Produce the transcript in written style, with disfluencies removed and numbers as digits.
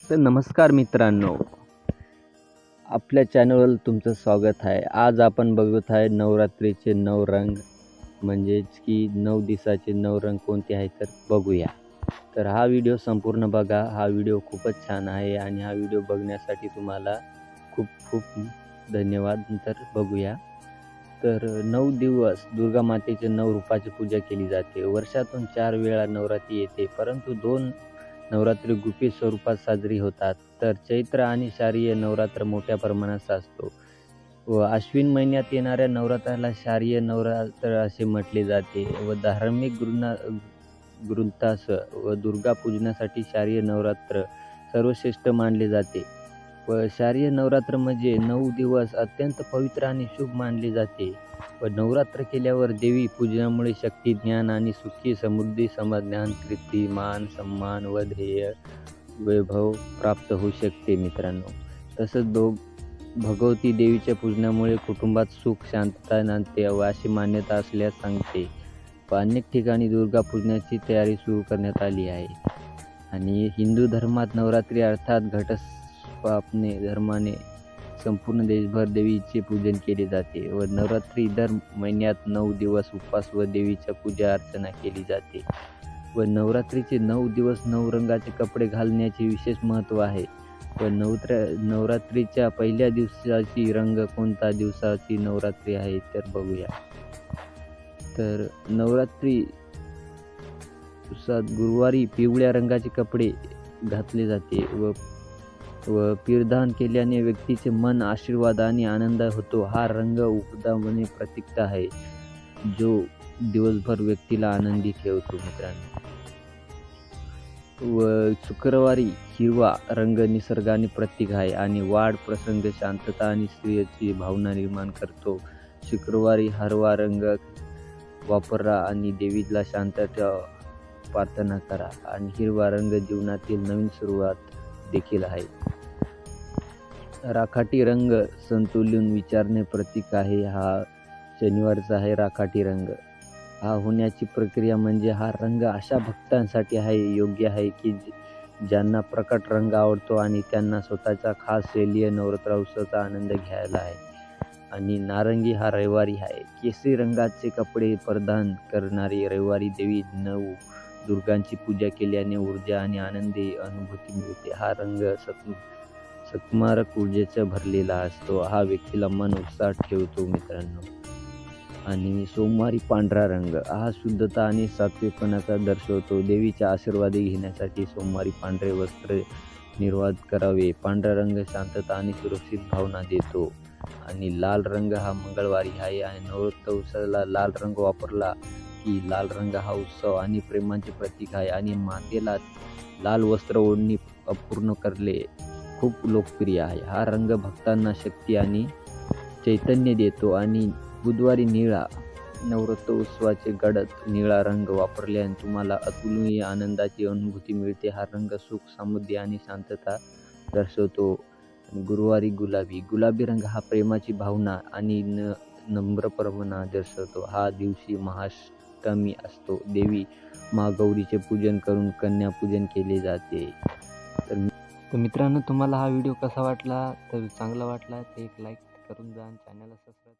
तर नमस्कार मित्रांनो, आपल्या चॅनलवर तुमचं स्वागत आहे. आज आपण बघत आहे नवरात्रीचे 9 रंग, म्हणजेच की 9 दिवसाचे 9 रंग कोणते आहेत तर बघूया. तर हा व्हिडिओ संपूर्ण बघा. हा व्हिडिओ खूपच छान आहे आणि हा व्हिडिओ बघण्यासाठी तुम्हाला खूप खूप धन्यवाद. तर बघूया. तर 9 दिवस दुर्गा मातेचे 9 रूपाची पूजा केली जाते. वर्षातून 4 वेळा नवरात्री येते, परंतु 2 नवरात्री गुपित स्वरूपात साजरी होतात. तर चैत्र आणि शारदीय नवरात्र मोठ्या प्रमाणात साजतो व अश्विन महिन्यात येणाऱ्या नवरात्राला शारदीय नवरात्र असे म्हटले जाते व धार्मिक ग्रंथास व दुर्गा पूजनासाठी शारदीय नवरात्र सर्वश्रेष्ठ मानले जाते व शारदीय नवरात्र म्हणजे 9 दिवस अत्यंत पवित्र आणि शुभ मानले जाते व नवरात्र केल्यावर देवी पूजनामुळे शक्ती, ज्ञान आणि सुखी समृद्धी, समाधान, कीर्ती, मान, सन्मान व ध्येय वैभव प्राप्त होऊ शकते मित्रांनो. तसंच भगवती देवीच्या पूजनामुळे कुटुंबात सुख, शांतता नांदते व अशी मान्यता असल्यास सांगते व अनेक ठिकाणी दुर्गा पूजनाची तयारी सुरू करण्यात आली आहे. आणि हिंदू धर्मात नवरात्री अर्थात घटस्थापने धर्माने संपूर्ण देशभर देवीचे पूजन केले जाते व नवरात्री दर महिन्यात 9 दिवस उपवास व देवीच्या पूजा अर्चना केली जाते व नवरात्रीचे 9 दिवस 9 रंगाचे कपडे घालण्याचे विशेष महत्त्व आहे व नवरात्रीच्या पहिल्या दिवसाची रंग कोणता दिवसाची नवरात्री आहे तर बघूया. तर नवरात्री दिवसात गुरुवारी पिवळ्या रंगाचे कपडे घातले जाते व पिरधान केल्याने व्यक्तीचे मन आशीर्वाद आणि आनंद होतो. हा रंग उपदानाचे प्रतीक आहे जो दिवसभर व्यक्तीला आनंदी ठेवतो मित्रांनो. व शुक्रवारी हिरवा रंग निसर्गाने प्रतीक आहे आणि वाढ, प्रसंग, शांतता आणि स्त्रियाची भावना निर्माण करतो. शुक्रवारी हिरवा रंग वापरा आणि देवीला शांतता प्रार्थना करा आणि हिरवा रंग जीवनातील नवीन सुरुवात देखील आहे. राखाटी रंग संतुलन विचारणे प्रतीक आहे. हा शनिवारचा आहे राखाटी रंग. हा होण्याची प्रक्रिया म्हणजे हा रंग अशा भक्तांसाठी आहे योग्य आहे की ज्यांना प्रकट रंग आवडतो आणि त्यांना स्वतःचा खास शैलीय नवरात्र उत्सवाचा आनंद घ्यायला आहे. आणि नारंगी हा रविवारी आहे. केसरी रंगाचे कपडे परिधान करणारी रविवारी देवी दुर्गांची पूजा केल्याने ऊर्जा आणि आनंदी अनुभूती मिळते. हा रंग सकारात्मक ऊर्जेचा भरलेला असतो. हा व्यक्तीला मन उत्साहात ठेवतो मित्रांनो. आणि सोमवारी पांढरा रंग हा शुद्धता आणि सात्विकपणाचा दर्शवतो. देवीचा आशीर्वाद घेण्यासाठी सोमवारी पांढरे वस्त्र निर्वाध करावे. पांढरा रंग शांतता आणि सुरक्षित भावना देतो. आणि लाल रंग हा मंगळवारी आहे आणि नवरात्र उत्सवाला लाल रंग वापरला की लाल रंग हा उत्सव आणि प्रेमाचे प्रतीक आहे आणि मातेला लाल वस्त्र ओढणी अपूर्ण करले खूप लोकप्रिय आहे. हा रंग भक्तांना शक्ती आणि चैतन्य देतो. आणि बुधवारी निळा नवरात्र उत्सवाचे गडद निळा रंग वापरल्याने तुम्हाला अतुलनीय आनंदाची अनुभूती मिळते. हा रंग सुख, समृद्धी आणि शांतता दर्शवतो. गुरुवारी गुलाबी रंग हा प्रेमाची भावना आणि नम्रपणा दर्शवतो. हा दिवशी महाअष्टमी असतो. देवी महागौरीचे पूजन करून कन्यापूजन केले जाते. तर मित्रांनो, तुम्हाला हा व्हिडिओ कसा वाटला? तर चांगला वाटला तर एक लाईक करून जा आणि चॅनलला सबस्क्राईब